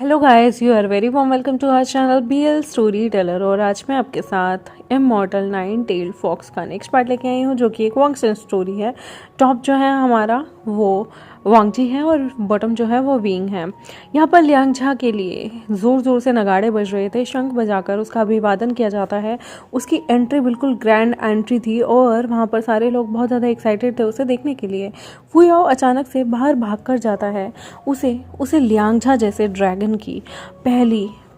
Hello guys, you are very warm welcome to our channel BL story teller. और आज मैं आपके साथ इमॉर्टल नाइन टेल्ड फॉक्स का नेक्स्ट पार्ट लेके आई हूँ, जो कि एक वांगसन स्टोरी है। टॉप जो है हमारा वो वांगजी है और बॉटम जो है वो विंग है। यहाँ पर लियांग झा के लिए ज़ोर ज़ोर से नगाड़े बज रहे थे, शंख बजाकर उसका अभिवादन किया जाता है। उसकी एंट्री बिल्कुल ग्रैंड एंट्री थी और वहाँ पर सारे लोग बहुत ज़्यादा एक्साइटेड थे उसे देखने के लिए। फुयाओ अचानक से बाहर भाग कर जाता है। उसे लियांग झा जैसे ड्रैगन की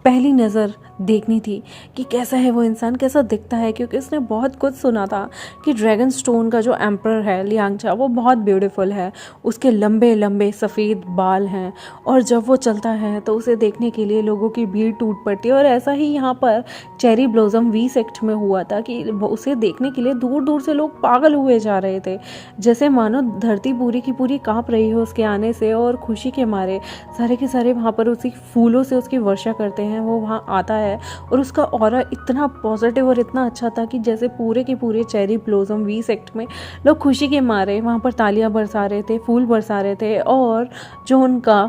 पहली नज़र देखनी थी कि कैसा है वो इंसान, कैसा दिखता है, क्योंकि उसने बहुत कुछ सुना था कि ड्रैगन स्टोन का जो एम्परर है लियांग झा वो बहुत ब्यूटीफुल है। उसके लंबे लंबे सफ़ेद बाल हैं और जब वो चलता है तो उसे देखने के लिए लोगों की भीड़ टूट पड़ती है। और ऐसा ही यहाँ पर चेरी ब्लॉसम वी सेक्ट में हुआ था कि उसे देखने के लिए दूर दूर से लोग पागल हुए जा रहे थे, जैसे मानो धरती पूरी की पूरी काँप रही हो उसके आने से। और खुशी के मारे सारे के सारे वहाँ पर उसी फूलों से उसकी वर्षा करते हैं। वो वहाँ आता है और उसका ऑरा इतना पॉजिटिव और इतना अच्छा था कि जैसे पूरे के पूरे चेरी ब्लॉसम वी सेक्ट में लोग खुशी के मारे वहाँ पर तालियां बरसा रहे थे, फूल बरसा रहे थे। और जो उनका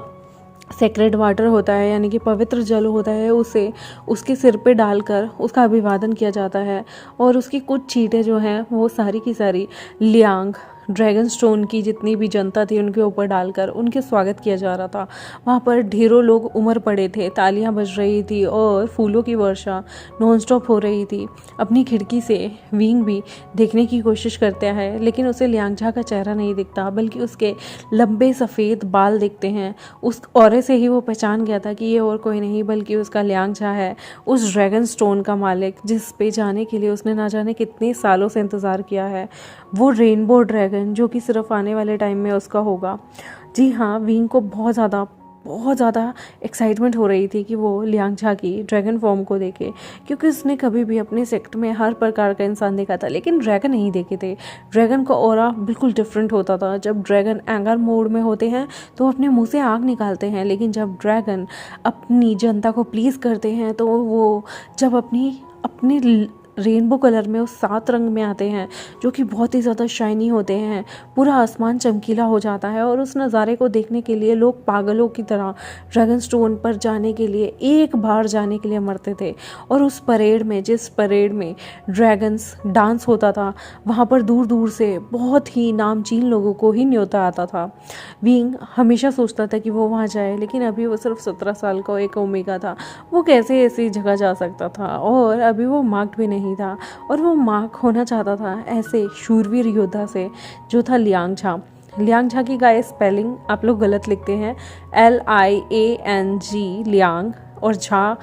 सेक्रेड वाटर होता है, यानी कि पवित्र जल होता है, उसे उसके सिर पे डालकर उसका अभिवादन किया जाता है। और उसकी कुछ चीटें जो हैं वो सारी की सारी लियांग ड्रैगन स्टोन की जितनी भी जनता थी उनके ऊपर डालकर उनके स्वागत किया जा रहा था। वहाँ पर ढेरों लोग उमड़ पड़े थे, तालियां बज रही थी और फूलों की वर्षा नॉनस्टॉप हो रही थी। अपनी खिड़की से विंग भी देखने की कोशिश करता है, लेकिन उसे लियांग झा का चेहरा नहीं दिखता, बल्कि उसके लंबे सफ़ेद बाल दिखते हैं। उस औरे से ही वो पहचान गया था कि ये और कोई नहीं बल्कि उसका लियांग झा है, उस ड्रैगन स्टोन का मालिक, जिस पे जाने के लिए उसने ना जाने कितने सालों से इंतज़ार किया है। वो रेनबो ड्रैगन जो कि सिर्फ आने वाले टाइम में उसका होगा। जी हाँ, विंग को बहुत ज़्यादा एक्साइटमेंट हो रही थी कि वो लियांग झा की ड्रैगन फॉर्म को देखे, क्योंकि उसने कभी भी अपने सेक्ट में हर प्रकार का इंसान देखा था लेकिन ड्रैगन नहीं देखे थे। ड्रैगन का ऑरा बिल्कुल डिफरेंट होता था। जब ड्रैगन एंगर मोड में होते हैं तो अपने मुंह से आग निकालते हैं, लेकिन जब ड्रैगन अपनी जनता को प्लीज़ करते हैं तो वो जब अपनी रेनबो कलर में उस 7 रंग में आते हैं जो कि बहुत ही ज़्यादा शाइनी होते हैं, पूरा आसमान चमकीला हो जाता है। और उस नज़ारे को देखने के लिए लोग पागलों की तरह ड्रैगन स्टोन पर जाने के लिए, एक बार जाने के लिए मरते थे। और उस परेड में, जिस परेड में ड्रैगन्स डांस होता था, वहाँ पर दूर दूर से बहुत ही नामचीन लोगों को ही न्योता आता था। विंग हमेशा सोचता था कि वो वहाँ जाए, लेकिन अभी वो सिर्फ 17 साल का एक ओमेगा था, वो कैसे ऐसी जगह जा सकता था। और अभी वो मार्क्ड भी नहीं था, और वो मार्क होना चाहता था ऐसे शूरवीर योद्धा से जो था लियांग झा। लियांग झा की गाइस स्पेलिंग आप लोग गलत लिखते हैं, LIANG लियांग, और झा,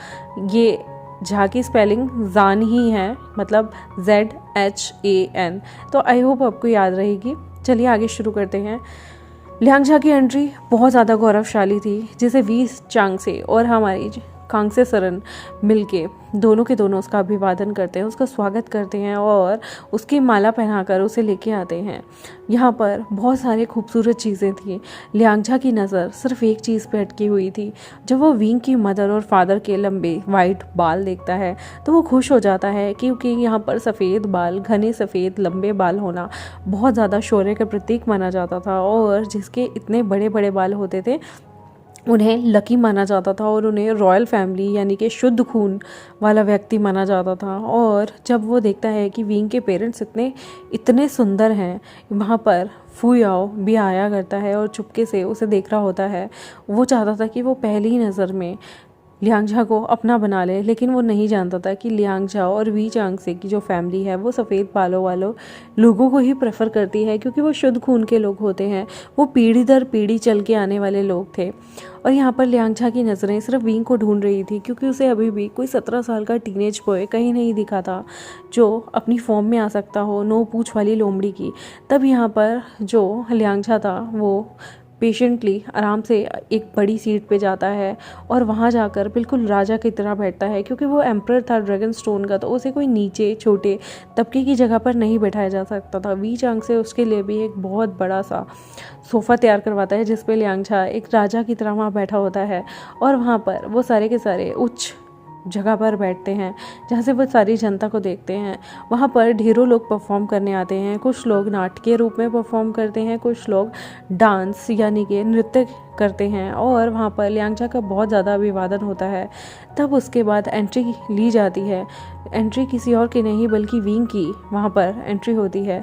ये झा की स्पेलिंग जान ही है, मतलब ZHAN। तो आई होप आपको याद रहेगी। चलिए आगे शुरू करते हैं। लियांग झा की एंट्री बहुत ज़्यादा गौरवशाली थी, जिसे वी चांग से और हमारी कांगसे सरन मिलके दोनों के दोनों उसका अभिवादन करते हैं, उसका स्वागत करते हैं और उसकी माला पहनाकर उसे लेके आते हैं। यहाँ पर बहुत सारी खूबसूरत चीज़ें थी। लियांग झा की नज़र सिर्फ एक चीज़ पे अटकी हुई थी। जब वो विंग की मदर और फादर के लंबे वाइट बाल देखता है तो वो खुश हो जाता है, क्योंकि यहाँ पर सफ़ेद बाल, घने सफ़ेद लंबे बाल होना बहुत ज़्यादा शौर्य का प्रतीक माना जाता था। और जिसके इतने बड़े बड़े बाल होते थे उन्हें लकी माना जाता था और उन्हें रॉयल फैमिली यानी कि शुद्ध खून वाला व्यक्ति माना जाता था। और जब वो देखता है कि विंग के पेरेंट्स इतने सुंदर हैं, वहाँ पर फुयाओ भी आया करता है और चुपके से उसे देख रहा होता है। वो चाहता था कि वो पहली ही नज़र में लियांग झा को अपना बना ले, लेकिन वो नहीं जानता था कि लियांग झा और वी चांगसे की जो फैमिली है वो सफ़ेद बालों वालों लोगों को ही प्रेफर करती है, क्योंकि वो शुद्ध खून के लोग होते हैं। वो पीढ़ी दर पीढ़ी चल के आने वाले लोग थे। और यहाँ पर लियांग झा की नज़रें सिर्फ विंग को ढूंढ रही थी, क्योंकि उसे अभी भी कोई 17 साल का टीनेज बॉय कहीं नहीं दिखा था जो अपनी फॉर्म में आ सकता हो, नो पूछ वाली लोमड़ी की। तब यहाँ पर जो लियांग झा था वो पेशेंटली आराम से एक बड़ी सीट पे जाता है और वहाँ जाकर बिल्कुल राजा की तरह बैठता है, क्योंकि वो एम्परर था ड्रैगन स्टोन का, तो उसे कोई नीचे छोटे तबके की जगह पर नहीं बैठाया जा सकता था। वी चांग से उसके लिए भी एक बहुत बड़ा सा सोफ़ा तैयार करवाता है, जिस पे लियांग झा एक राजा की तरह वहाँ बैठा होता है। और वहाँ पर वो सारे के सारे उच्च जगह पर बैठते हैं जहाँ से वो सारी जनता को देखते हैं। वहाँ पर ढेरों लोग परफॉर्म करने आते हैं। कुछ लोग नाटकीय रूप में परफॉर्म करते हैं, कुछ लोग डांस यानी कि नृत्य करते हैं और वहाँ पर लियांगजा का बहुत ज़्यादा अभिवादन होता है। तब उसके बाद एंट्री ली जाती है। एंट्री किसी और की नहीं बल्कि विंग की वहाँ पर एंट्री होती है।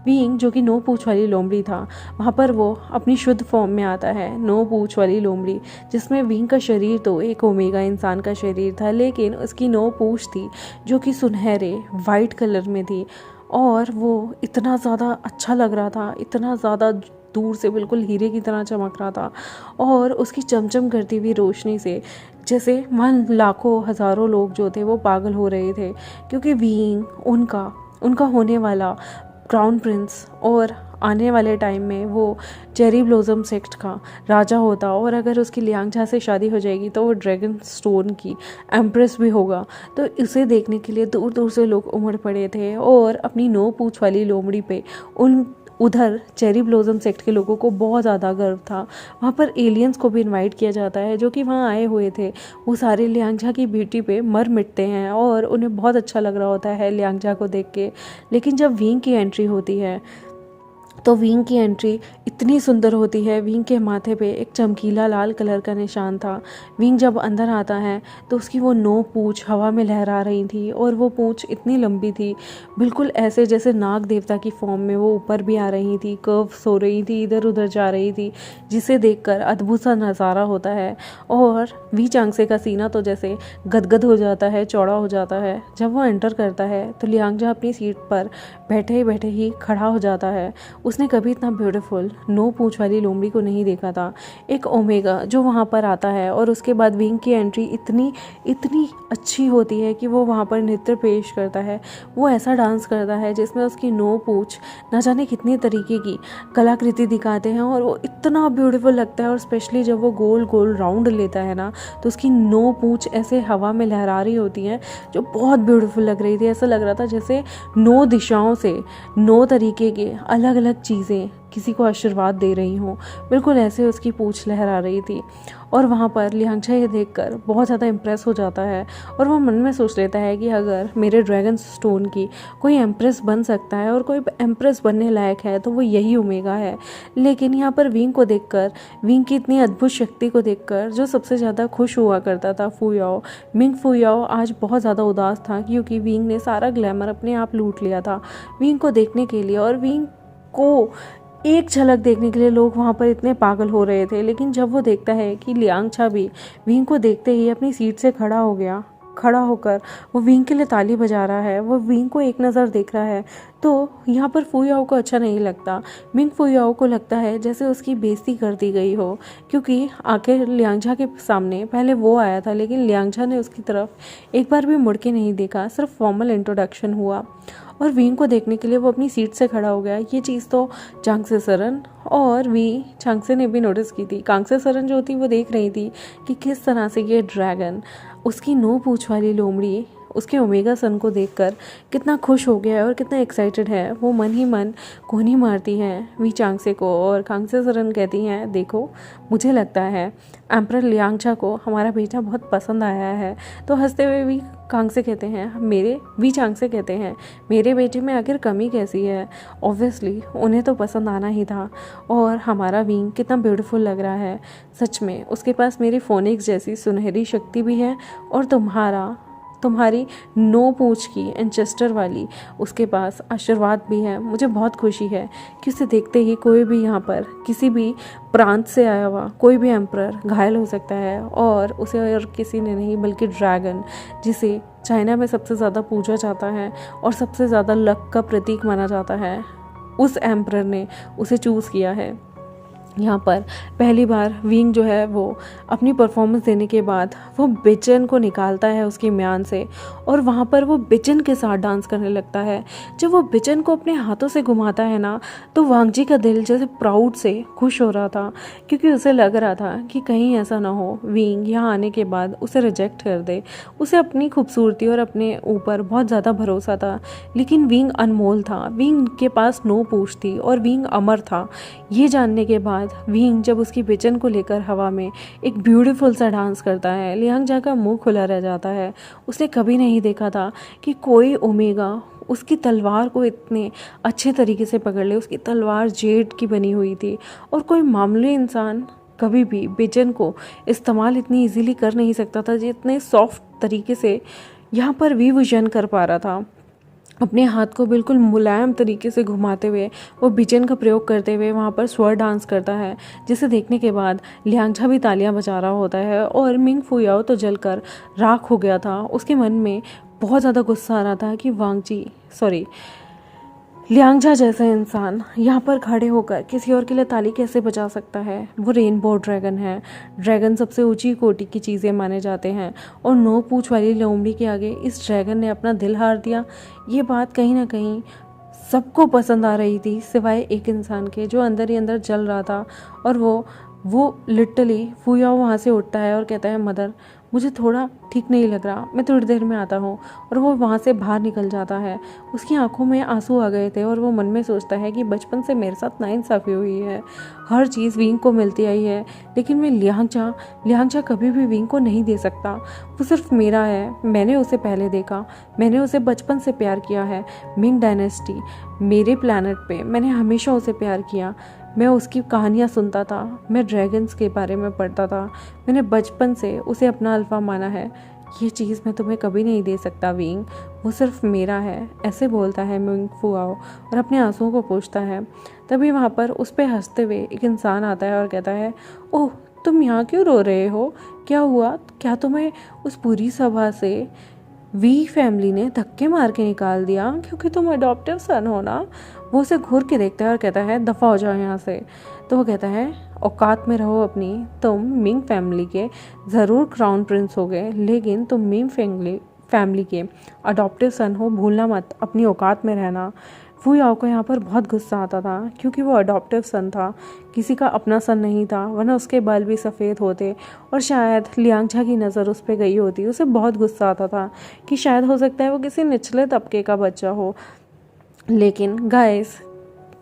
विंग जो कि 9 पूँछ वाली लोमड़ी था, वहाँ पर वो अपनी शुद्ध फॉर्म में आता है, 9 पूँछ वाली लोमड़ी, जिसमें विंग का शरीर तो एक ओमेगा इंसान का शरीर था, लेकिन उसकी 9 पूँछ थी जो कि सुनहरे वाइट कलर में थी और वो इतना ज़्यादा अच्छा लग रहा था, इतना ज़्यादा दूर से बिल्कुल हीरे की तरह चमक रहा था और उसकी चमचम करती हुई रोशनी से जैसे वहाँ लाखों हज़ारों लोग जो थे वो पागल हो रहे थे, क्योंकि विंग उनका होने वाला क्राउन प्रिंस और आने वाले टाइम में वो चेरी ब्लॉसम सेक्ट का राजा होता और अगर उसकी लियांगजा से शादी हो जाएगी तो वो ड्रैगन स्टोन की एम्प्रेस भी होगा। तो इसे देखने के लिए दूर दूर से लोग उमड़ पड़े थे और अपनी 9 पूँछ वाली लोमड़ी पे उधर चेरी ब्लॉसम सेक्ट के लोगों को बहुत ज़्यादा गर्व था। वहाँ पर एलियंस को भी इनवाइट किया जाता है जो कि वहाँ आए हुए थे। वो सारे लियांगजा की ब्यूटी पे मर मिटते हैं और उन्हें बहुत अच्छा लग रहा होता है लियांगजा को देख के। लेकिन जब विंग की एंट्री होती है तो विंग की एंट्री इतनी सुंदर होती है। विंग के माथे पे एक चमकीला लाल कलर का निशान था। विंग जब अंदर आता है तो उसकी वो 9 पूँछ हवा में लहरा रही थी और वो पूँछ इतनी लंबी थी, बिल्कुल ऐसे जैसे नाग देवता की फॉर्म में वो ऊपर भी आ रही थी, कर्व्स हो रही थी, इधर उधर जा रही थी, जिसे देखकर अद्भुत सा नज़ारा होता है। और वी चांगसे का सीना तो जैसे गदगद हो जाता है, चौड़ा हो जाता है। जब वो एंटर करता है तो लियांगजा अपनी सीट पर बैठे ही खड़ा हो जाता है। उसने कभी इतना ब्यूटीफुल 9 पूँछ वाली लोमड़ी को नहीं देखा था। एक ओमेगा जो वहाँ पर आता है और उसके बाद विंग की एंट्री इतनी अच्छी होती है कि वो वहाँ पर नृत्य पेश करता है। वो ऐसा डांस करता है जिसमें उसकी 9 पूँछ न जाने कितनी तरीके की कलाकृति दिखाते हैं और वो इतना ब्यूटीफुल लगता है। और स्पेशली जब वो गोल गोल राउंड लेता है ना तो उसकी 9 पूँछ ऐसे हवा में लहरा रही होती हैं जो बहुत ब्यूटीफुल लग रही थी। ऐसा लग रहा था जैसे 9 दिशाओं से 9 तरीके के अलग अलग चीज़ें किसी को आशीर्वाद दे रही हूँ, बिल्कुल ऐसे उसकी पूँछ लहरा रही थी। और वहाँ पर लियांगजा ये देखकर बहुत ज़्यादा इम्प्रेस हो जाता है और वो मन में सोच लेता है कि अगर मेरे ड्रैगन स्टोन की कोई एम्प्रेस बन सकता है और कोई एम्प्रेस बनने लायक है तो वो यही ओमेगा है। लेकिन यहाँ पर विंग को देखकर, विंग की इतनी अद्भुत शक्ति को देखकर जो सबसे ज़्यादा खुश हुआ करता था फुयाओ, मिंग फुयाओ आज बहुत ज़्यादा उदास था, क्योंकि विंग ने सारा ग्लैमर अपने आप लूट लिया था विंग को देखने के लिए। और विंग को एक झलक देखने के लिए लोग वहाँ पर इतने पागल हो रहे थे। लेकिन जब वो देखता है कि लियांगजा भी विंग को देखते ही अपनी सीट से खड़ा होकर वो विंग के लिए ताली बजा रहा है, वो विंग को एक नज़र देख रहा है, तो यहाँ पर फुयाओ को अच्छा नहीं लगता। मिंग फुयाओ को लगता है जैसे उसकी बेइज्जती कर दी गई हो, क्योंकि आखिर लियांगजा के सामने पहले वो आया था लेकिन लियांगजा ने उसकी तरफ एक बार भी मुड़ के नहीं देखा, सिर्फ फॉर्मल इंट्रोडक्शन हुआ और विंग को देखने के लिए वो अपनी सीट से खड़ा हो गया। ये चीज़ तो चांगसे सरन और वी चांगसे ने भी नोटिस की थी। कांगसे सरन जो थी वो देख रही थी कि किस तरह से ये ड्रैगन उसकी 9 पूँछ वाली लोमड़ी उसके ओमेगा सन को देखकर कितना खुश हो गया है और कितना एक्साइटेड है। वो मन ही मन कोहनी मारती हैं वी चांगसे को और कांगसे सरन कहती हैं, देखो मुझे लगता है एम्परर लियांगजा को हमारा बेटा बहुत पसंद आया है। तो हंसते हुए वी चांगसे कहते हैं मेरे बेटे में आखिर कमी कैसी है, ऑब्वियसली उन्हें तो पसंद आना ही था। और हमारा विंग कितना ब्यूटीफुल लग रहा है, सच में उसके पास मेरी फोनिक्स जैसी सुनहरी शक्ति भी है और तुम्हारी 9 पूँछ की एंचेस्टर वाली उसके पास आशीर्वाद भी है। मुझे बहुत खुशी है कि उसे देखते ही कोई भी यहाँ पर किसी भी प्रांत से आया हुआ कोई भी एम्परर घायल हो सकता है और उसे और किसी ने नहीं बल्कि ड्रैगन, जिसे चाइना में सबसे ज़्यादा पूजा जाता है और सबसे ज़्यादा लक का प्रतीक माना जाता है, उस एम्परर ने उसे चूज़ किया है। यहाँ पर पहली बार विंग जो है वो अपनी परफॉर्मेंस देने के बाद वो बिचन को निकालता है उसकी म्यान से और वहाँ पर वो बिचन के साथ डांस करने लगता है। जब वो बिचन को अपने हाथों से घुमाता है ना तो वांगजी का दिल जैसे प्राउड से खुश हो रहा था, क्योंकि उसे लग रहा था कि कहीं ऐसा ना हो विंग यहाँ आने के बाद उसे रिजेक्ट कर दे। उसे अपनी खूबसूरती और अपने ऊपर बहुत ज़्यादा भरोसा था, लेकिन विंग अनमोल था, विंग के पास 9 पूँछ थी और विंग अमर था। ये जानने के बाद विंग जब उसकी बिचन को लेकर हवा में एक ब्यूटीफुल सा डांस करता है, लियांगजा का मुंह खुला रह जाता है। उसने कभी नहीं देखा था कि कोई ओमेगा उसकी तलवार को इतने अच्छे तरीके से पकड़ ले। उसकी तलवार जेड की बनी हुई थी और कोई मामूली इंसान कभी भी बिजन को इस्तेमाल इतनी इजीली कर नहीं सकता था जितने सॉफ्ट तरीके से यहाँ पर वी विजन कर पा रहा था। अपने हाथ को बिल्कुल मुलायम तरीके से घुमाते हुए वो बिजन का प्रयोग करते हुए वहाँ पर स्वर डांस करता है, जिसे देखने के बाद लियांगझा भी तालियां बजा रहा होता है। और मिंग फुयाओ तो जलकर राख हो गया था। उसके मन में बहुत ज़्यादा गुस्सा आ रहा था कि लियांगझा जैसा इंसान यहाँ पर खड़े होकर किसी और के लिए ताली कैसे बजा सकता है। वो रेनबो ड्रैगन है। ड्रैगन सबसे ऊंची कोटि की चीज़ें माने जाते हैं और 9 पूंछ वाली लोमड़ी के आगे इस ड्रैगन ने अपना दिल हार दिया। ये बात कहीं ना कहीं सबको पसंद आ रही थी, सिवाय एक इंसान के जो अंदर ही अंदर जल रहा था। और वो लिटरली फुयाओ वहाँ से उठता है और कहता है, मदर मुझे थोड़ा ठीक नहीं लग रहा, मैं थोड़ी देर में आता हूँ। और वो वहाँ से बाहर निकल जाता है। उसकी आंखों में आंसू आ गए थे और वो मन में सोचता है कि बचपन से मेरे साथ नाइंसाफ़ी हुई है, हर चीज़ विंग को मिलती आई है, लेकिन मैं लियांगझा कभी भी विंग को नहीं दे सकता। वो सिर्फ मेरा है, मैंने उसे पहले देखा, मैंने उसे बचपन से प्यार किया है। मिंग डायनेस्टी मेरे प्लानट पे, मैंने हमेशा उसे प्यार किया। मैं उसकी कहानियाँ सुनता था, मैं ड्रैगन्स के बारे में पढ़ता था, मैंने बचपन से उसे अपना अल्फा माना है। ये चीज़ मैं तुम्हें कभी नहीं दे सकता विंग, वो सिर्फ मेरा है, ऐसे बोलता है मिंग फुआओ और अपने आंसुओं को पोंछता है। तभी वहाँ पर उस पर हंसते हुए एक इंसान आता है और कहता है, ओह तुम यहाँ क्यों रो रहे हो, क्या हुआ? क्या तुम्हें उस पूरी सभा से वी फैमिली ने धक्के मार के निकाल दिया क्योंकि तुम अडॉप्टिव सन हो ना? वो उसे घूर के देखता है और कहता है, दफ़ा हो जाओ यहाँ से। तो वो कहता है, औकात में रहो अपनी, तुम मिंग फैमिली के ज़रूर क्राउन प्रिंस हो गए, लेकिन तुम मिंग फैमिली के अडॉप्टिव सन हो, भूलना मत अपनी औकात में रहना। फुयाओ को यहाँ पर बहुत गुस्सा आता था क्योंकि वो अडॉप्टिव सन था, किसी का अपना सन नहीं था, वरना उसके बाल भी सफ़ेद होते और शायद लियांगझा की नज़र उस पर गई होती। उसे बहुत गुस्सा आता था कि शायद हो सकता है वो किसी निचले तबके का बच्चा हो। लेकिन गाइस,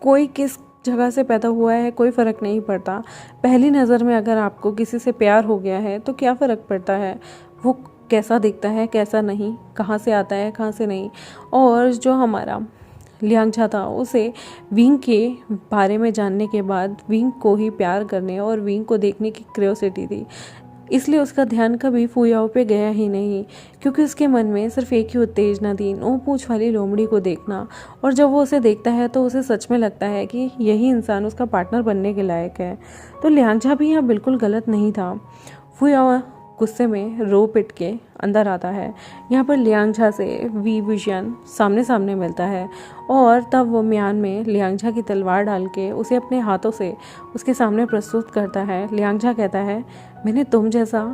कोई किस जगह से पैदा हुआ है कोई फ़र्क नहीं पड़ता। पहली नज़र में अगर आपको किसी से प्यार हो गया है तो क्या फ़र्क पड़ता है वो कैसा दिखता है कैसा नहीं, कहाँ से आता है कहाँ से नहीं। और जो हमारा लियांगझा था उसे विंग के बारे में जानने के बाद विंग को ही प्यार करने और विंग को देखने की क्यूरियोसिटी थी, इसलिए उसका ध्यान कभी फुयाओ पे गया ही नहीं, क्योंकि उसके मन में सिर्फ एक ही उत्तेजना थी, 9 पूंछ वाली लोमड़ी को देखना। और जब वो उसे देखता है तो उसे सच में लगता है कि यही इंसान उसका पार्टनर बनने के लायक है। तो लियांगझा भी यहाँ बिल्कुल गलत नहीं था। फुयाओ गुस्से में रो पिट के अंदर आता है। यहाँ पर लियांगझा से वी विजन सामने सामने मिलता है और तब वो म्यान में लियांगझा की तलवार डाल के उसे अपने हाथों से उसके सामने प्रस्तुत करता है। लियांगझा कहता है, मैंने तुम जैसा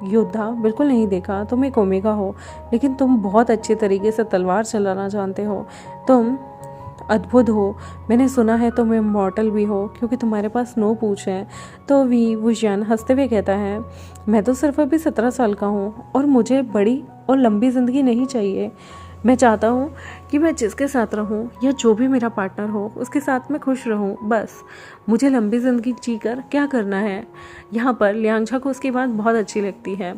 योद्धा बिल्कुल नहीं देखा, तुम एक ओमेगा हो, लेकिन तुम बहुत अच्छे तरीके से तलवार चलाना जानते हो, तुम अद्भुत हो। मैंने सुना है तुम इमॉर्टल भी हो क्योंकि तुम्हारे पास 9 पूंछ हैं। तो वी वुजियन हंसते हुए कहता है, मैं तो सिर्फ अभी 17 साल का हूँ और मुझे बड़ी और लंबी ज़िंदगी नहीं चाहिए। मैं चाहता हूँ कि मैं जिसके साथ रहूँ या जो भी मेरा पार्टनर हो उसके साथ मैं खुश रहूँ, बस मुझे लंबी ज़िंदगी जीकर क्या करना है। यहाँ पर लियांगझा को उसकी बात बहुत अच्छी लगती है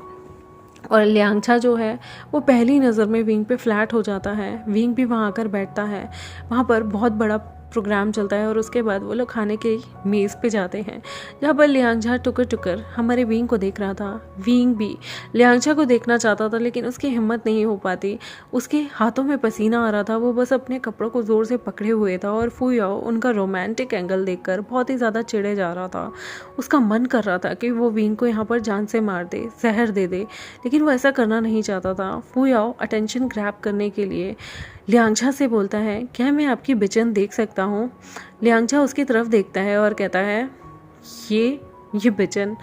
और लियांगझा जो है वो पहली नज़र में विंग पे फ्लैट हो जाता है। विंग भी वहाँ आकर बैठता है। वहाँ पर बहुत बड़ा प्रोग्राम चलता है और उसके बाद वो लोग खाने के मेज़ पे जाते हैं, जहाँ पर लियांगझा टुकर टुकर हमारे विंग को देख रहा था। विंग भी लियांगझा को देखना चाहता था लेकिन उसकी हिम्मत नहीं हो पाती, उसके हाथों में पसीना आ रहा था, वो बस अपने कपड़ों को ज़ोर से पकड़े हुए था। और फुयाओ उनका रोमांटिक एंगल देखकर बहुत ही ज़्यादा चिढ़े जा रहा था। उसका मन कर रहा था कि वो विंग को यहाँ पर जान से मार दे, जहर दे दे, लेकिन वो ऐसा करना नहीं चाहता था। फुयाओ अटेंशन ग्रैब करने के लिए लियांगझा से बोलता है, क्या मैं आपकी बिचन देख सकता हूँ? लियांगझा उसकी तरफ देखता है और कहता है, ये बिचन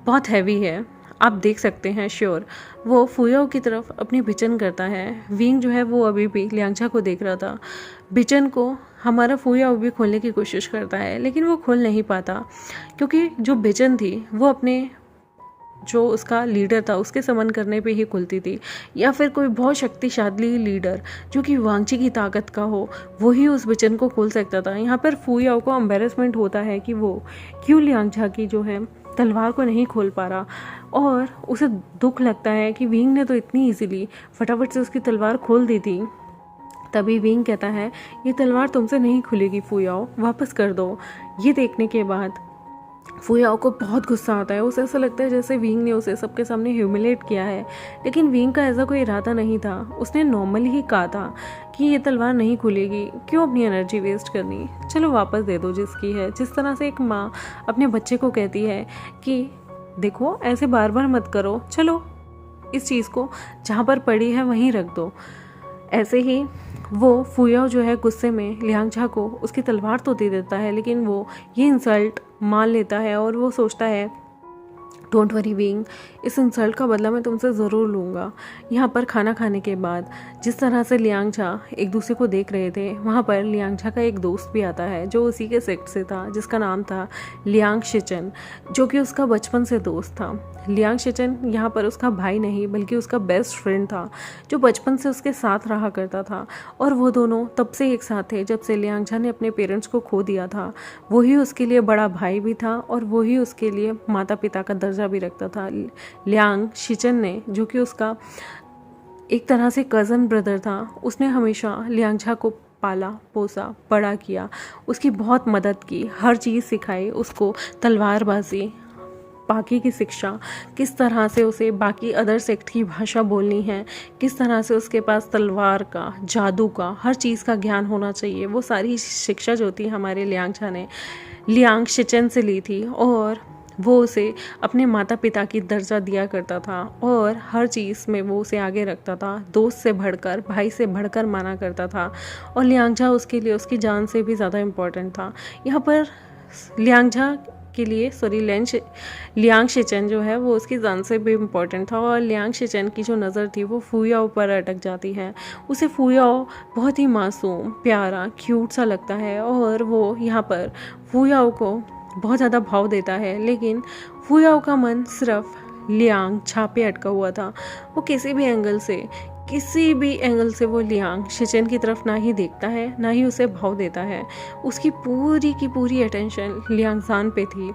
बहुत हैवी है, आप देख सकते हैं, श्योर। वो फुयाओ की तरफ अपनी बिचन करता है। विंग जो है वो अभी भी लियांगझा को देख रहा था। बिचन को हमारा फुयाओ भी खोलने की कोशिश करता है लेकिन वो खोल नहीं पाता, क्योंकि जो बिचन थी वो अपने जो उसका लीडर था उसके समन करने पे ही खुलती थी, या फिर कोई बहुत शक्तिशाली लीडर जो कि वांगची की ताकत का हो वो ही उस बिचन को खोल सकता था। यहाँ पर फुयाओ को एम्बेरसमेंट होता है कि वो क्यों लियांगझा की जो है तलवार को नहीं खोल पा रहा, और उसे दुख लगता है कि विंग ने तो इतनी इजीली फटाफट से उसकी तलवार खोल दी थी। तभी विंग कहता है, ये तलवार तुमसे नहीं खुलेगी फुयाओ, वापस कर दो। ये देखने के बाद फुयाओ को बहुत गुस्सा आता है। उसे ऐसा लगता है जैसे विंग ने उसे सबके सामने ह्यूमिलेट किया है, लेकिन विंग का ऐसा कोई इरादा नहीं था। उसने नॉर्मली ही कहा था कि ये तलवार नहीं खुलेगी, क्यों अपनी एनर्जी वेस्ट करनी, चलो वापस दे दो जिसकी है। जिस तरह से एक माँ अपने बच्चे को कहती है कि देखो ऐसे बार बार मत करो, चलो इस चीज़ को जहाँ पर पड़ी है वहीं रख दो, ऐसे ही वो फुयाओ जो है गुस्से में लियांगझा को उसकी तलवार तो दे देता है, लेकिन वो ये इंसल्ट मान लेता है और वो सोचता है डोंट वरी विंग, इस इंसल्ट का बदला मैं तुमसे ज़रूर लूँगा। यहाँ पर खाना खाने के बाद जिस तरह से लियांगझा एक दूसरे को देख रहे थे, वहाँ पर लियांगझा का एक दोस्त भी आता है जो उसी के सेक्ट से था, जिसका नाम था लियांग शिचन, जो कि उसका बचपन से दोस्त था। लियांग शिचन यहाँ पर उसका भाई नहीं बल्कि उसका बेस्ट फ्रेंड था, जो बचपन से उसके साथ रहा करता था, और वो दोनों तब से एक साथ थे जब से लियांगझा ने अपने पेरेंट्स को खो दिया था। वही उसके लिए बड़ा भाई भी था और वही उसके लिए माता पिता का दर्जा भी रखता था। लियांग शिचन ने, जो कि उसका एक तरह से कज़न ब्रदर था, उसने हमेशा लियांगझा को पाला पोसा बड़ा किया, उसकी बहुत मदद की, हर चीज़ सिखाई उसको, तलवारबाजी, बाकी की शिक्षा, किस तरह से उसे बाकी अदर सेक्ट की भाषा बोलनी है, किस तरह से उसके पास तलवार का, जादू का, हर चीज़ का ज्ञान होना चाहिए, वो सारी शिक्षा जो थी हमारे लियांगझा ने लियांग शिचन से ली थी। और वो उसे अपने माता पिता की दर्जा दिया करता था और हर चीज़ में वो उसे आगे रखता था, दोस्त से बढ़कर, भाई से बढ़कर माना करता था, और लियांगझा उसके लिए उसकी जान से भी ज़्यादा इम्पोर्टेंट था। यहाँ पर लियांगझा के लिए लियांग शिचन जो है वो उसकी जान से भी इम्पोर्टेंट था, और लियांग शिचन की जो नज़र थी वो फुयाओ पर अटक जाती है। उसे फुयाओ बहुत ही मासूम, प्यारा, क्यूट सा लगता है, और वो यहाँ पर फुयाओ को बहुत ज़्यादा भाव देता है, लेकिन फुयाओ का मन सिर्फ लियांगझा पे अटका हुआ था। वो किसी भी एंगल से वो लियांग शिचन की तरफ ना ही देखता है, ना ही उसे भाव देता है। उसकी पूरी की पूरी अटेंशन लियांगजान पे थी,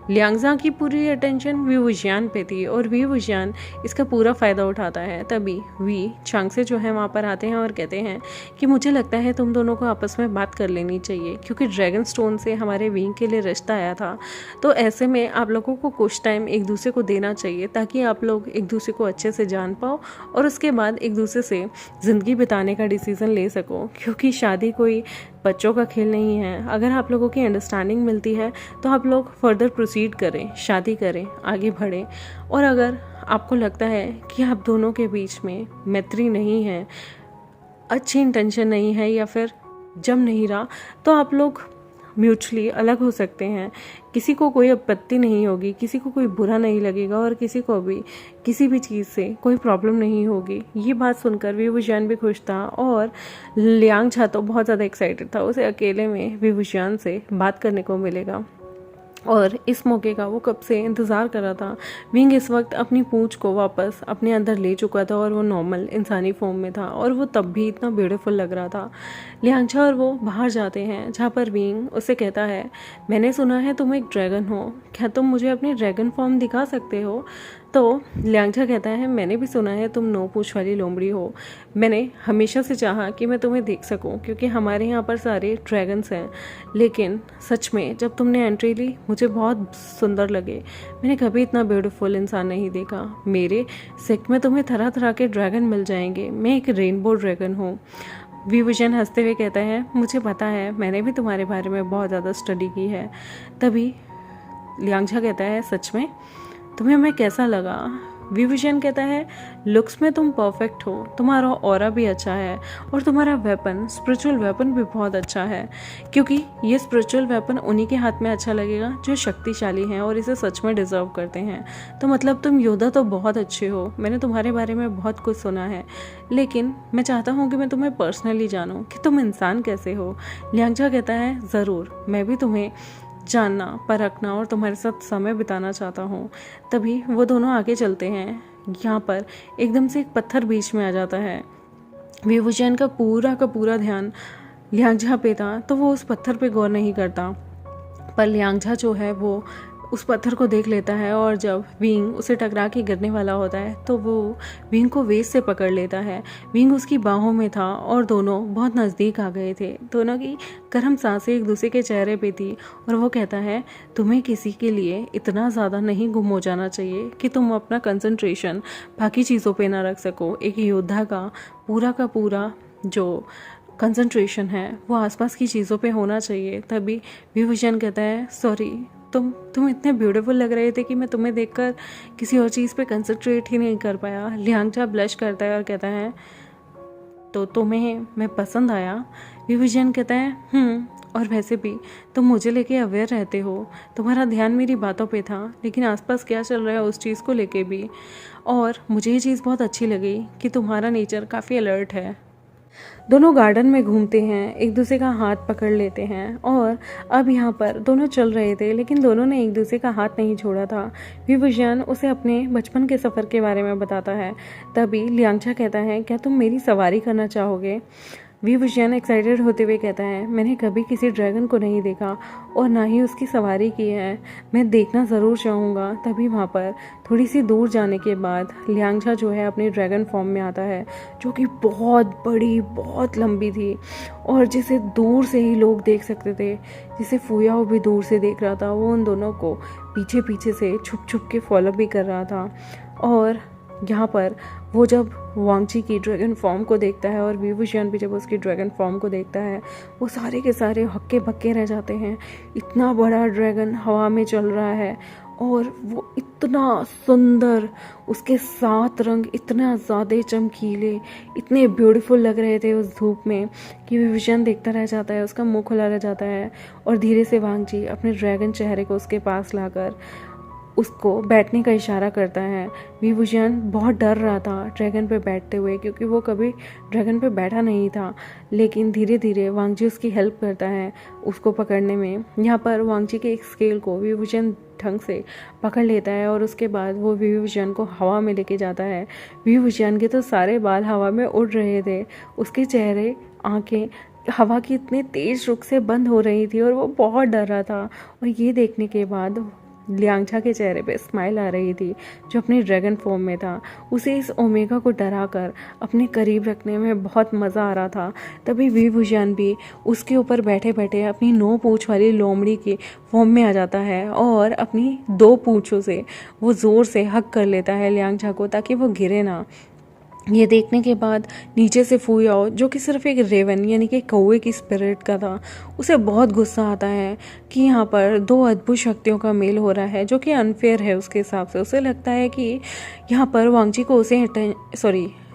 लियांगजान की पूरी अटेंशन वी वुजियान पे थी, और वी वुजियान इसका पूरा फ़ायदा उठाता है। तभी वी चांगसे जो है वहाँ पर आते हैं और कहते हैं कि मुझे लगता है तुम दोनों को आपस में बात कर लेनी चाहिए, क्योंकि ड्रैगन स्टोन से हमारे विंग के लिए रिश्ता आया था, तो ऐसे में आप लोगों को कुछ टाइम एक दूसरे को देना चाहिए ताकि आप लोग एक दूसरे को अच्छे से जान पाओ और उसके बाद एक दूसरे से ज़िंदगी बिताने का डिसीज़न ले सको, क्योंकि शादी कोई बच्चों का खेल नहीं है। अगर आप लोगों की अंडरस्टैंडिंग मिलती है तो आप लोग फर्दर प्रोसीड करें, शादी करें, आगे बढ़ें, और अगर आपको लगता है कि आप दोनों के बीच में मैत्री नहीं है, अच्छी इंटेंशन नहीं है, या फिर जम नहीं रहा, तो आप लोग म्यूचुअली अलग हो सकते हैं। किसी को कोई आपत्ति नहीं होगी, किसी को कोई बुरा नहीं लगेगा, और किसी को भी किसी भी चीज़ से कोई प्रॉब्लम नहीं होगी। ये बात सुनकर वी वुजियान भी खुश था, और लियांगझा तो बहुत ज़्यादा एक्साइटेड था, उसे अकेले में वी वुजियान से बात करने को मिलेगा, और इस मौके का वो कब से इंतज़ार कर रहा था। विंग इस वक्त अपनी पूंछ को वापस अपने अंदर ले चुका था और वो नॉर्मल इंसानी फॉर्म में था, और वो तब भी इतना ब्यूटीफुल लग रहा था। लियांगझा और वो बाहर जाते हैं, जहाँ पर विंग उसे कहता है मैंने सुना है तुम एक ड्रैगन हो, क्या तुम मुझे अपनी ड्रैगन फॉर्म दिखा सकते हो? तो लियांगझा कहता है मैंने भी सुना है तुम 9 पूंछ वाली लोमड़ी हो, मैंने हमेशा से चाहा कि मैं तुम्हें देख सकूं, क्योंकि हमारे यहाँ पर सारे ड्रैगन्स हैं, लेकिन सच में जब तुमने एंट्री ली मुझे बहुत सुंदर लगे। मैंने कभी इतना ब्यूटीफुल इंसान नहीं देखा। मेरे सेक्ट में तुम्हें तरह तरह के ड्रैगन मिल जाएंगे, मैं एक रेनबो ड्रैगन हूँ। वी विजन हंसते हुए कहता है मुझे पता है, मैंने भी तुम्हारे बारे में बहुत ज़्यादा स्टडी की है। तभी लियांगझा कहता है सच में, तुम्हें मैं कैसा लगा? वी विजन कहता है लुक्स में तुम परफेक्ट हो, तुम्हारा ऑरा भी अच्छा है, और तुम्हारा वेपन, स्पिरिचुअल वेपन भी बहुत अच्छा है, क्योंकि ये स्पिरिचुअल वेपन उन्हीं के हाथ में अच्छा लगेगा जो शक्तिशाली हैं और इसे सच में डिजर्व करते हैं। तो मतलब तुम योद्धा तो बहुत अच्छे हो, मैंने तुम्हारे बारे में बहुत कुछ सुना है, लेकिन मैं चाहता हूँ कि मैं तुम्हें पर्सनली जानूँ कि तुम इंसान कैसे हो। लियांगझा कहता है ज़रूर, मैं भी तुम्हें जानना, परखना और तुम्हारे साथ समय बिताना चाहता हूँ। तभी वो दोनों आगे चलते हैं। यहाँ पर एकदम से एक पत्थर बीच में आ जाता है। वी वुजियान का पूरा ध्यान लियांगझा पे था, तो वो उस पत्थर पे गौर नहीं करता, पर लियांगझा जो है वो उस पत्थर को देख लेता है और जब विंग उसे टकरा के गिरने वाला होता है तो वो विंग को वेस्ट से पकड़ लेता है। विंग उसकी बाहों में था और दोनों बहुत नज़दीक आ गए थे। दोनों की गर्म सांसें एक दूसरे के चेहरे पे थी और वो कहता है तुम्हें किसी के लिए इतना ज़्यादा नहीं गुम हो जाना चाहिए कि तुम अपना कंसंट्रेशन बाकी चीज़ों पे ना रख सको। एक योद्धा का पूरा जो कंसंट्रेशन है वो आसपास की चीज़ों पे होना चाहिए। तभी विभूषण कहता है सॉरी, तुम इतने ब्यूटीफुल लग रहे थे कि मैं तुम्हें देखकर किसी और चीज़ पे कंसंट्रेट ही नहीं कर पाया। लियांगचा ब्लश करता है और कहता है तो तुम्हें मैं पसंद आया? विभूषण कहता है और वैसे भी तुम मुझे लेके अवेयर रहते हो, तुम्हारा ध्यान मेरी बातों पे था लेकिन आसपास क्या चल रहा है उस चीज़ को लेके भी। और मुझे ये चीज़ बहुत अच्छी लगी कि तुम्हारा नेचर काफ़ी अलर्ट है। दोनों गार्डन में घूमते हैं, एक दूसरे का हाथ पकड़ लेते हैं और अब यहाँ पर दोनों चल रहे थे लेकिन दोनों ने एक दूसरे का हाथ नहीं छोड़ा था। विभूषण उसे अपने बचपन के सफ़र के बारे में बताता है। तभी लियांगचा कहता है क्या तुम मेरी सवारी करना चाहोगे? विभूषण एक्साइटेड होते हुए कहता है मैंने कभी किसी ड्रैगन को नहीं देखा और ना ही उसकी सवारी की है, मैं देखना ज़रूर चाहूँगा। तभी वहाँ पर थोड़ी सी दूर जाने के बाद लियांगचा जो है अपने ड्रैगन फॉर्म में आता है, जो कि बहुत बड़ी बहुत लंबी थी और जिसे दूर से ही लोग देख सकते थे। जिसे फुयाओ भी दूर से देख रहा था, वो उन दोनों को पीछे पीछे से छुप छुप के फॉलो भी कर रहा था। और यहाँ पर वो जब वांगची की ड्रैगन फॉर्म को देखता है और विभूषण भी जब उसकी ड्रैगन फॉर्म को देखता है, वो सारे के सारे हक्के बक्के रह जाते हैं। इतना बड़ा ड्रैगन हवा में चल रहा है और वो इतना सुंदर, उसके 7 रंग इतना ज़्यादा चमकीले, इतने ब्यूटीफुल लग रहे थे उस धूप में कि विभूषण देखता रह जाता है, उसका मुंह खुला रह जाता है। और धीरे से वांगची अपने ड्रैगन चेहरे को उसके पास लाकर उसको बैठने का इशारा करता है। विभूषण बहुत डर रहा था ड्रैगन पे बैठते हुए क्योंकि वो कभी ड्रैगन पे बैठा नहीं था, लेकिन धीरे धीरे वांगची उसकी हेल्प करता है उसको पकड़ने में। यहाँ पर वांगची के एक स्केल को विभूषण ढंग से पकड़ लेता है और उसके बाद वो विभूषण को हवा में लेके जाता है। विभूषण के तो सारे बाल हवा में उड़ रहे थे, उसके चेहरे आंखें हवा की इतने तेज रुख से बंद हो रही थी और वो बहुत डर रहा था। और ये देखने के बाद लियांगचा के चेहरे पे स्माइल आ रही थी जो अपने ड्रैगन फॉर्म में था। उसे इस ओमेगा को डराकर अपने करीब रखने में बहुत मज़ा आ रहा था। तभी विभूषण भी उसके ऊपर बैठे बैठे अपनी 9 पूँछ वाली लोमड़ी के फॉर्म में आ जाता है और अपनी 2 पूँछों से वो ज़ोर से हक कर लेता है लियांगचा को ताकि वो गिरे ना। ये देखने के बाद नीचे से फुयाओ, जो कि सिर्फ एक रेवन यानी कि कौवे की स्पिरिट का था, उसे बहुत गुस्सा आता है कि यहाँ पर 2 अद्भुत शक्तियों का मेल हो रहा है जो कि अनफेयर है उसके हिसाब से। उसे लगता है कि यहाँ पर वांगची को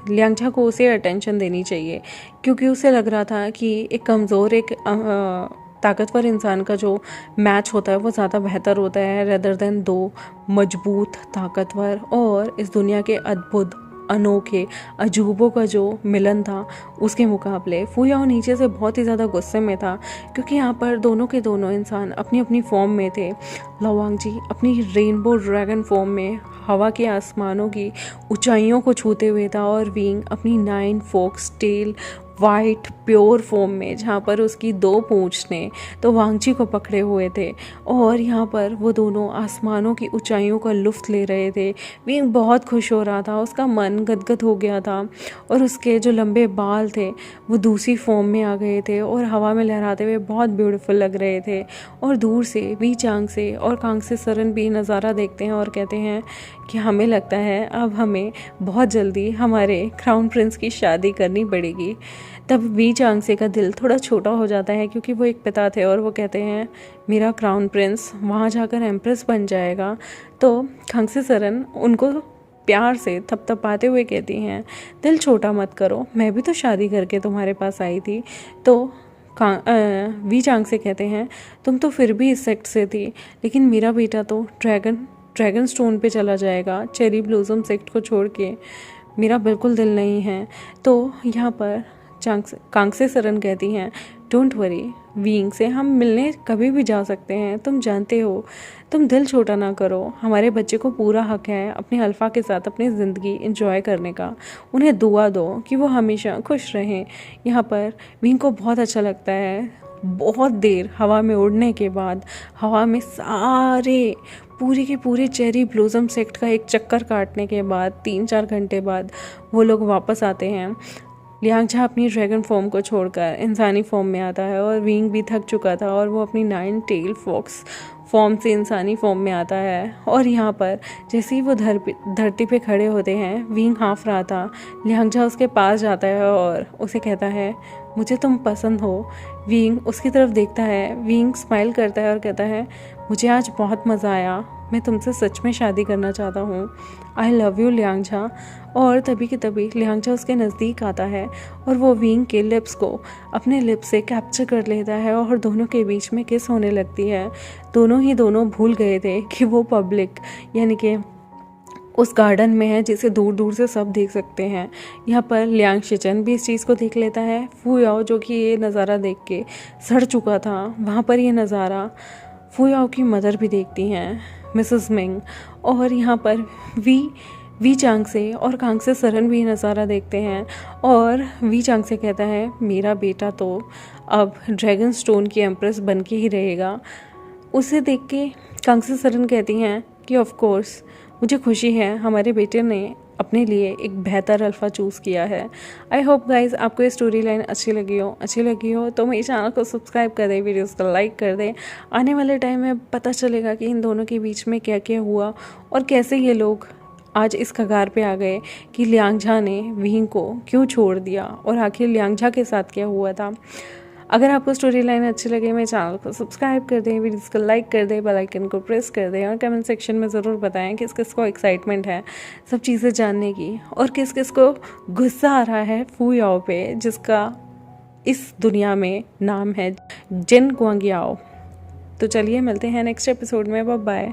लियांगचा को उसे अटेंशन देनी चाहिए क्योंकि उसे लग रहा था कि एक कमज़ोर एक ताकतवर इंसान का जो मैच होता है वो ज़्यादा बेहतर होता है रेदर देन 2 मजबूत ताकतवर और इस दुनिया के अद्भुत अनोखे अजूबों का जो मिलन था उसके मुकाबले। फुयाओ नीचे से बहुत ही ज़्यादा गुस्से में था क्योंकि यहाँ पर दोनों के दोनों इंसान अपनी अपनी फॉर्म में थे। वांगची अपनी रेनबो ड्रैगन फॉर्म में हवा के आसमानों की ऊंचाइयों को छूते हुए था और विंग अपनी 9 fox tail white pure form में, जहाँ पर उसकी 2 पूँछ ने तो वांगची को पकड़े हुए थे और यहाँ पर वो दोनों आसमानों की ऊंचाइयों का लुत्फ़ ले रहे थे। विंग बहुत खुश हो रहा था, उसका मन गदगद हो गया था और उसके जो लंबे बाल थे वो दूसरी फॉर्म में आ गए थे और हवा में लहराते हुए बहुत ब्यूटीफुल लग रहे थे। और दूर से वी चांग से और कांग से सरन भी नज़ारा देखते हैं और कहते हैं कि हमें लगता है अब हमें बहुत जल्दी हमारे क्राउन प्रिंस की शादी करनी पड़ेगी। तब वी चांगसे का दिल थोड़ा छोटा हो जाता है क्योंकि वो एक पिता थे और वो कहते हैं मेरा क्राउन प्रिंस वहाँ जाकर एम्प्रेस बन जाएगा। तो खांगसे सरन उनको प्यार से थपथपाते हुए कहती हैं दिल छोटा मत करो, मैं भी तो शादी करके तुम्हारे पास आई थी। तो वी चांगसे कहते हैं तुम तो फिर भी इस सेक्ट से थी, लेकिन मेरा बेटा तो ड्रैगन स्टोन पे चला जाएगा चेरी ब्लॉसम सेक्ट को छोड़ के, मेरा बिल्कुल दिल नहीं है। तो यहाँ पर कांगसे सरन कहती हैं डोंट वरी, वीइंग से हम मिलने कभी भी जा सकते हैं, तुम जानते हो। तुम दिल छोटा ना करो, हमारे बच्चे को पूरा हक है अपने अल्फ़ा के साथ अपनी ज़िंदगी एंजॉय करने का। उन्हें दुआ दो कि वो हमेशा खुश रहें। यहाँ पर वीइंग को बहुत अच्छा लगता है। बहुत देर हवा में उड़ने के बाद, हवा में सारे पूरे के पूरे चेरी ब्लॉसम सेक्ट का एक चक्कर काटने के बाद 3-4 घंटे बाद वो लोग वापस आते हैं। लियांगझा अपनी ड्रैगन फॉर्म को छोड़कर इंसानी फॉर्म में आता है और वीइंग भी थक चुका था और वो अपनी 9 टेल फॉक्स फॉर्म से इंसानी फॉर्म में आता है। और यहाँ पर जैसे ही वो धरती पे खड़े होते हैं, वीइंग हाँफ रहा था, लियांगझा उसके पास जाता है और उसे कहता है, मुझे तुम पसंद हो। वीइंग उसकी तरफ देखता है, वीइंग स्माइल करता है और कहता है, मुझे आज बहुत मज़ा आया, मैं तुमसे सच में शादी करना चाहता हूँ। I love you Liangzha. और तभी के तभी लियांगझा उसके नज़दीक आता है और वो वीइंग के लिप्स को अपने लिप्स से कैप्चर कर लेता है और दोनों के बीच में किस होने लगती है। दोनों भूल गए थे कि वो पब्लिक यानी कि उस गार्डन में है जिसे दूर दूर से सब देख सकते हैं। यहाँ पर लियांग शिचन भी इस चीज़ को देख लेता है। फू याओ जो कि ये नज़ारा देख के सड़ चुका था, वहाँ पर ये नज़ारा फू याओ की मदर भी देखती हैं, मिसेस मिंग। और यहाँ पर वी चांग से और कांग से सरन भी नज़ारा देखते हैं और वी चांग से कहता है, मेरा बेटा तो अब ड्रैगन स्टोन की एम्प्रेस बन के ही रहेगा। उसे देख के कांग से सरन कहती हैं कि ऑफ कोर्स मुझे खुशी है हमारे बेटे ने अपने लिए एक बेहतर अल्फ़ा चूज़ किया है। आई होप गाइज आपको ये स्टोरी लाइन अच्छी लगी हो तो मेरे चैनल को सब्सक्राइब कर दें, वीडियोस को लाइक कर दें। आने वाले टाइम में पता चलेगा कि इन दोनों के बीच में क्या क्या हुआ और कैसे ये लोग आज इस कगार पे आ गए कि लियांगझा ने वीइंग को क्यों छोड़ दिया और आखिर लियांगझा के साथ क्या हुआ था। अगर आपको स्टोरी लाइन अच्छी लगे मेरे चैनल को सब्सक्राइब कर दें, वीडियोस को लाइक कर दें, बेल आइकन को प्रेस कर दें और कमेंट सेक्शन में ज़रूर बताएं किस किस को एक्साइटमेंट है सब चीज़ें जानने की और किस किस को गुस्सा आ रहा है फू याओ पे, जिसका इस दुनिया में नाम है जिन गुआंगयाओ। तो चलिए मिलते हैं नेक्स्ट एपिसोड में। Bye bye.